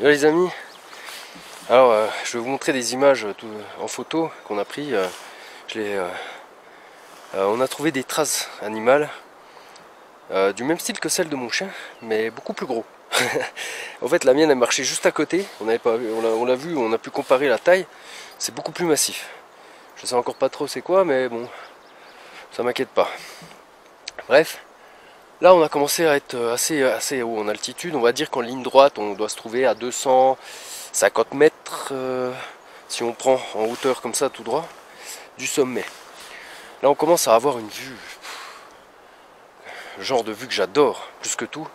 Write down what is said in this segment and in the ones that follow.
Yo les amis, alors je vais vous montrer des images en photo qu'on a pris. On a trouvé des traces animales du même style que celle de mon chien, mais beaucoup plus gros. En fait la mienne elle marchait juste à côté, on l'a vu, on a pu comparer la taille, c'est beaucoup plus massif. Je sais encore pas trop c'est quoi, mais bon, ça m'inquiète pas. Bref. Là on a commencé à être assez haut en altitude, on va dire qu'en ligne droite on doit se trouver à 250 mètres si on prend en hauteur comme ça tout droit du sommet. Là on commence à avoir une vue, le genre de vue que j'adore plus que tout.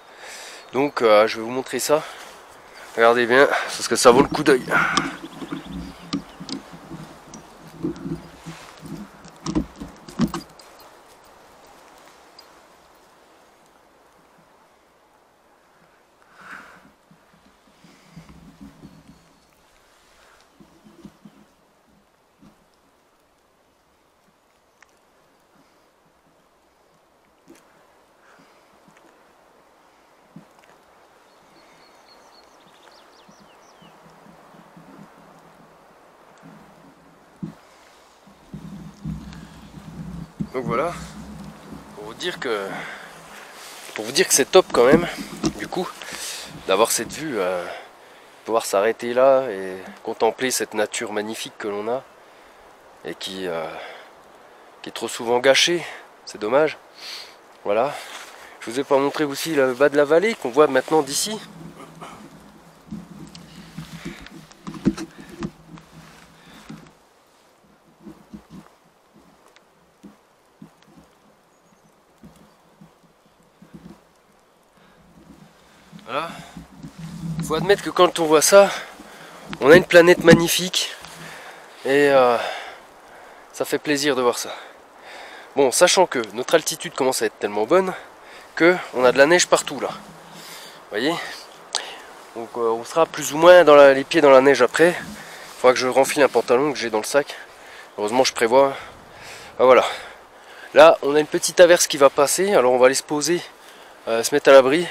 Donc je vais vous montrer ça, regardez bien parce que ça vaut le coup d'œil. Donc voilà, pour vous dire que c'est top quand même, du coup, d'avoir cette vue, pouvoir s'arrêter là et contempler cette nature magnifique que l'on a et qui est trop souvent gâchée, c'est dommage. Voilà, je vous ai pas montré aussi le bas de la vallée qu'on voit maintenant d'ici. Voilà. Il faut admettre que quand on voit ça, on a une planète magnifique et ça fait plaisir de voir ça. Bon, sachant que notre altitude commence à être tellement bonne que on a de la neige partout là. Vous voyez? Donc on sera plus ou moins les pieds dans la neige après. Il faudra que je renfile un pantalon que j'ai dans le sac. Heureusement je prévois. Ah, voilà. Là on a une petite averse qui va passer. Alors on va aller se poser, se mettre à l'abri.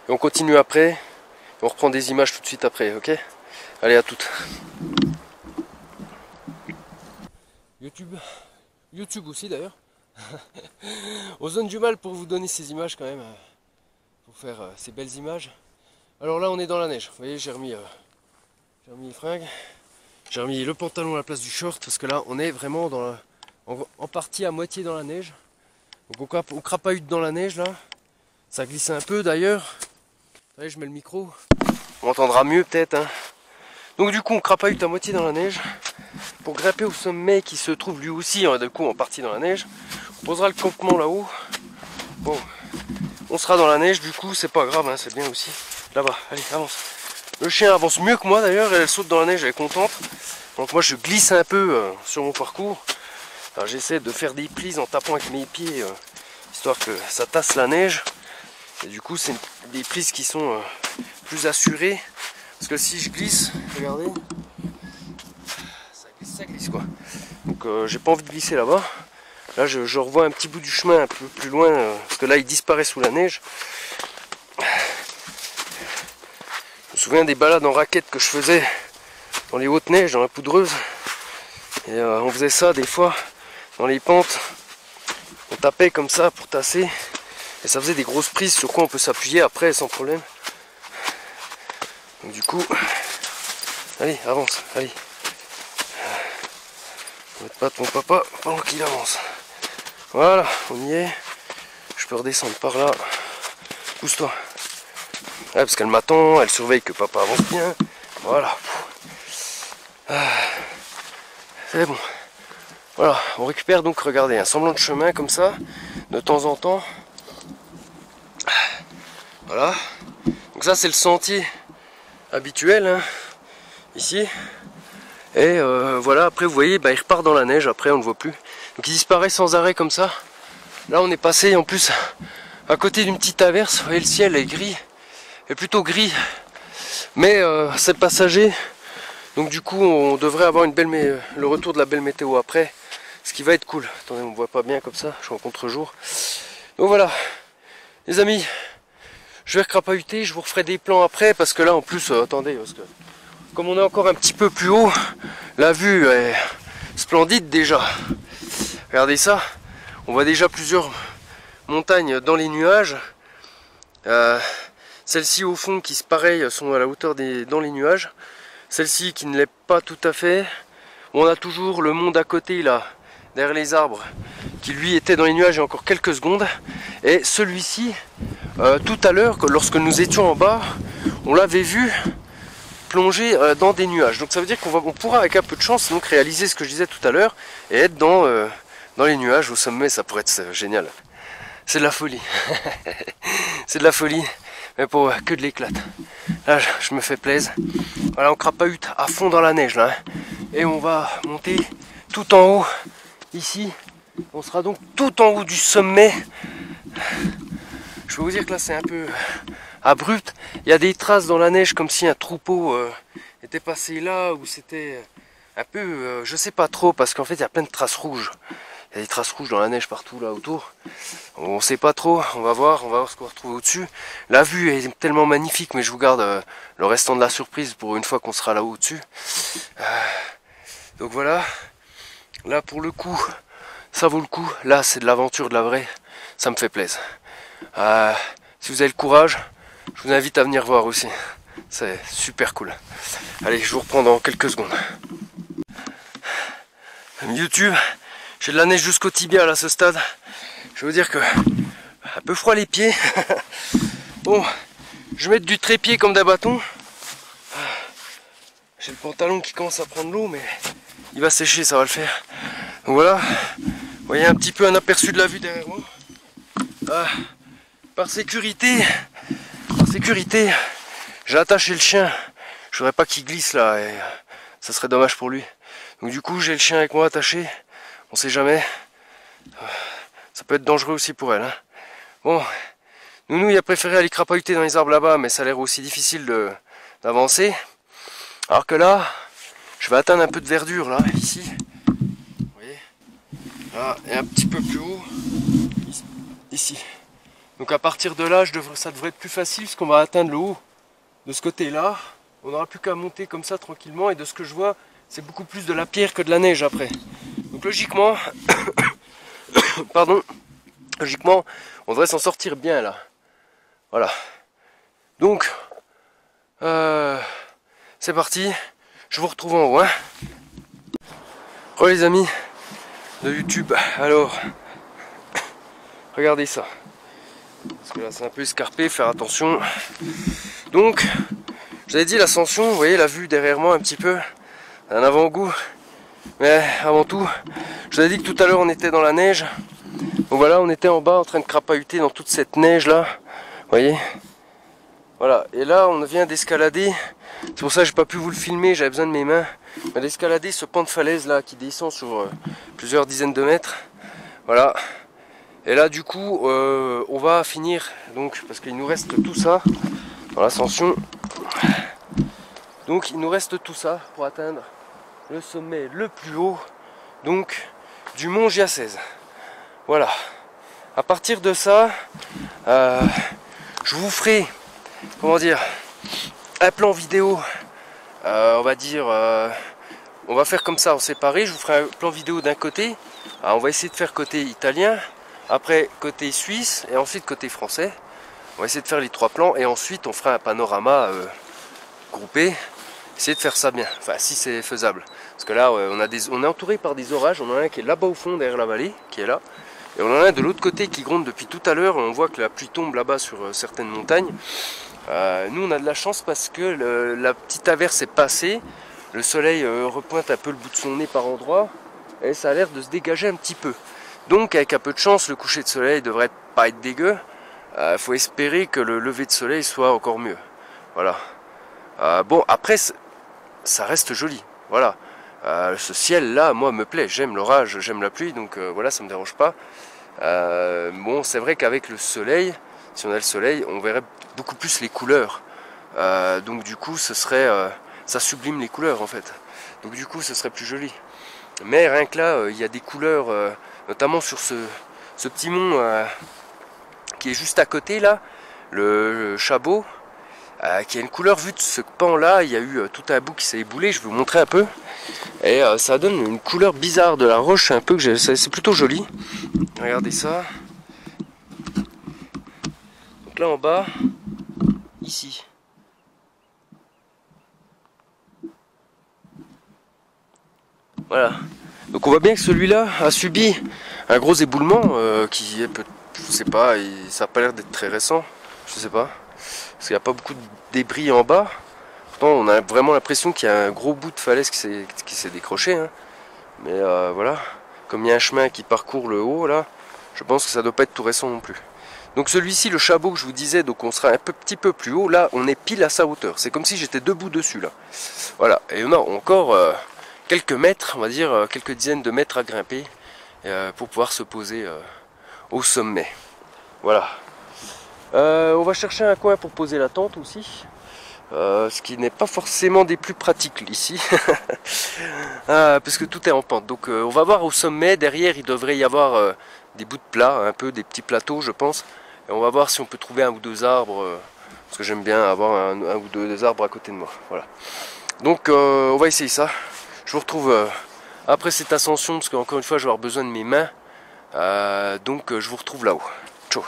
Et on continue après. Et on reprend des images tout de suite après, ok? Allez, à toutes. YouTube aussi d'ailleurs. On se donne du mal pour vous donner ces images quand même. Pour faire ces belles images. Alors là on est dans la neige. Vous voyez, j'ai remis les fringues. J'ai remis le pantalon à la place du short parce que là on est vraiment en partie à moitié dans la neige. Donc on crapahute dans la neige là. Ça glisse un peu d'ailleurs. Allez, je mets le micro. On entendra mieux peut-être. Hein. Donc du coup on crapahute à moitié dans la neige. Pour grimper au sommet qui se trouve lui aussi du coup en partie dans la neige. On posera le campement là-haut. Bon, on sera dans la neige du coup, c'est pas grave, hein, c'est bien aussi. Là-bas, allez, avance. Le chien avance mieux que moi d'ailleurs, elle saute dans la neige, elle est contente. Donc moi je glisse un peu sur mon parcours. J'essaie de faire des prises en tapant avec mes pieds, histoire que ça tasse la neige. Et du coup c'est des prises qui sont plus assurées. Parce que si je glisse, regardez, ça glisse quoi. Donc j'ai pas envie de glisser là-bas. Là je revois un petit bout du chemin un peu plus loin, parce que là il disparaît sous la neige. Je me souviens des balades en raquette que je faisais dans les hautes neiges, dans la poudreuse. Et on faisait ça des fois dans les pentes. On tapait comme ça pour tasser. Et ça faisait des grosses prises sur quoi on peut s'appuyer après sans problème. Donc du coup, allez, avance, allez. Ne mette pas ton papa pendant qu'il avance. Voilà, on y est. Je peux redescendre par là. Pousse-toi. Ouais, parce qu'elle m'attend, elle surveille que papa avance bien. Voilà. C'est bon. Voilà, on récupère donc, regardez, un semblant de chemin comme ça, de temps en temps. Voilà. Donc ça c'est le sentier habituel, hein, ici. Et voilà, après vous voyez, il repart dans la neige, après on ne le voit plus. Donc il disparaît sans arrêt comme ça. Là on est passé en plus à côté d'une petite averse, vous voyez le ciel est gris. Est plutôt gris, mais c'est passager, donc du coup on devrait avoir le retour de la belle météo après, ce qui va être cool. Attendez, on ne voit pas bien comme ça, je suis en contre-jour. Donc voilà les amis, je vais recrapahuter, je vous referai des plans après, parce que là en plus, attendez, parce que comme on est encore un petit peu plus haut, la vue est splendide déjà. Regardez ça, on voit déjà plusieurs montagnes dans les nuages. Celles-ci au fond qui pareil sont à la hauteur dans les nuages. Celle-ci qui ne l'est pas tout à fait. On a toujours le monde à côté là, derrière les arbres, qui lui était dans les nuages il y a encore quelques secondes. Et celui-ci, tout à l'heure, lorsque nous étions en bas, on l'avait vu plonger dans des nuages. Donc ça veut dire qu'on pourra avec un peu de chance donc réaliser ce que je disais tout à l'heure et être dans les nuages au sommet. Ça pourrait être génial. C'est de la folie. C'est de la folie, mais pour que de l'éclate. Là je me fais plaisir. Voilà, on crapahute à fond dans la neige là, hein. Et on va monter tout en haut ici. On sera donc tout en haut du sommet. Je peux vous dire que là c'est un peu abrupt. Il y a des traces dans la neige comme si un troupeau était passé là, ou c'était un peu, je sais pas trop, parce qu'en fait il y a plein de traces rouges. Il y a des traces rouges dans la neige partout là autour. On sait pas trop, on va voir ce qu'on va retrouver au-dessus. La vue est tellement magnifique, mais je vous garde le restant de la surprise pour une fois qu'on sera là-haut au-dessus. Donc voilà, là pour le coup, ça vaut le coup. Là c'est de l'aventure, de la vraie, ça me fait plaisir. Si vous avez le courage, je vous invite à venir voir aussi. C'est super cool. Allez, je vous reprends dans quelques secondes. YouTube, j'ai de la neige jusqu'au tibia là, à ce stade. Je vais vous dire que un peu froid les pieds. Bon, je vais mettre du trépied comme d'un bâton. J'ai le pantalon qui commence à prendre l'eau, mais il va sécher, ça va le faire. Donc voilà, vous voyez un petit peu un aperçu de la vue derrière moi. Par sécurité, j'ai attaché le chien. Je voudrais pas qu'il glisse là, et ça serait dommage pour lui. Donc du coup, j'ai le chien avec moi attaché. On sait jamais. Ça peut être dangereux aussi pour elle, hein. Bon, Nounou il a préféré aller crapahuter dans les arbres là-bas, mais ça a l'air aussi difficile d'avancer. Alors que là, je vais atteindre un peu de verdure là, ici. Vous voyez, là, et un petit peu plus haut, ici. Donc à partir de là, ça devrait être plus facile, parce qu'on va atteindre le haut de ce côté-là. On n'aura plus qu'à monter comme ça tranquillement, et de ce que je vois, c'est beaucoup plus de la pierre que de la neige après. Donc logiquement, pardon, logiquement, on devrait s'en sortir bien là. Voilà. Donc, c'est parti. Je vous retrouve en haut, hein. Oh les amis de YouTube, alors, regardez ça. Parce que là c'est un peu escarpé, faire attention. Donc, je vous avais dit l'ascension, vous voyez la vue derrière moi un petit peu, un avant-goût. Mais avant tout, je vous avais dit que tout à l'heure on était dans la neige. Donc voilà, on était en bas en train de crapahuter dans toute cette neige là. Vous voyez. Voilà, et là on vient d'escalader. C'est pour ça que j'ai pas pu vous le filmer, j'avais besoin de mes mains. On a d'escalader ce pan de falaise là qui descend sur plusieurs dizaines de mètres. Voilà. Et là du coup on va finir, donc parce qu'il nous reste tout ça dans l'ascension. Donc il nous reste tout ça pour atteindre le sommet le plus haut, donc du mont Giacese. Voilà. À partir de ça, je vous ferai, comment dire, un plan vidéo. On va dire, on va faire comme ça en séparé. Je vous ferai un plan vidéo d'un côté. Alors, on va essayer de faire côté italien, après côté suisse et ensuite côté français. On va essayer de faire les trois plans et ensuite on fera un panorama groupé. Essayer de faire ça bien, enfin si c'est faisable. Parce que là on est entouré par des orages. On en a un qui est là-bas au fond derrière la vallée, qui est là. Et on en a un de l'autre côté qui gronde depuis tout à l'heure. On voit que la pluie tombe là-bas sur certaines montagnes. Nous on a de la chance parce que la petite averse est passée. Le soleil repointe un peu le bout de son nez par endroits. Et ça a l'air de se dégager un petit peu. Donc avec un peu de chance, le coucher de soleil devrait pas être dégueu. Faut espérer que le lever de soleil soit encore mieux. Voilà. Bon après ça reste joli. Voilà. Ce ciel là, moi me plaît. J'aime l'orage, j'aime la pluie, donc voilà, ça me dérange pas. Bon, c'est vrai qu'avec le soleil, si on a le soleil, on verrait beaucoup plus les couleurs. Donc du coup, ce serait, ça sublime les couleurs en fait. Donc du coup, ce serait plus joli. Mais rien que là, il y a des couleurs, notamment sur ce petit mont qui est juste à côté là. le chabot, qui a une couleur, vue de ce pan là, il y a eu tout un bout qui s'est éboulé, je vais vous montrer un peu. Et ça donne une couleur bizarre de la roche, un peu que c'est plutôt joli. Regardez ça. Donc là en bas, ici. Voilà. Donc on voit bien que celui-là a subi un gros éboulement qui est, je sais pas, ça n'a pas l'air d'être très récent, je sais pas, parce qu'il n'y a pas beaucoup de débris en bas. Pourtant on a vraiment l'impression qu'il y a un gros bout de falaise qui s'est décroché, hein. Mais voilà, comme il y a un chemin qui parcourt le haut là, je pense que ça doit pas être tout récent non plus. Donc celui-ci, le chabot que je vous disais, donc on sera un petit peu plus haut, là on est pile à sa hauteur, c'est comme si j'étais debout dessus là. Voilà, et on a encore quelques mètres, on va dire quelques dizaines de mètres à grimper pour pouvoir se poser au sommet. Voilà. On va chercher un coin pour poser la tente aussi. Ce qui n'est pas forcément des plus pratiques ici. Parce que tout est en pente. Donc on va voir au sommet, derrière il devrait y avoir des bouts de plat, un peu des petits plateaux je pense. Et on va voir si on peut trouver un ou deux arbres, parce que j'aime bien avoir un ou deux arbres à côté de moi. Voilà. Donc on va essayer ça. Je vous retrouve après cette ascension, parce qu'encore une fois je vais avoir besoin de mes mains. Donc je vous retrouve là-haut. Ciao.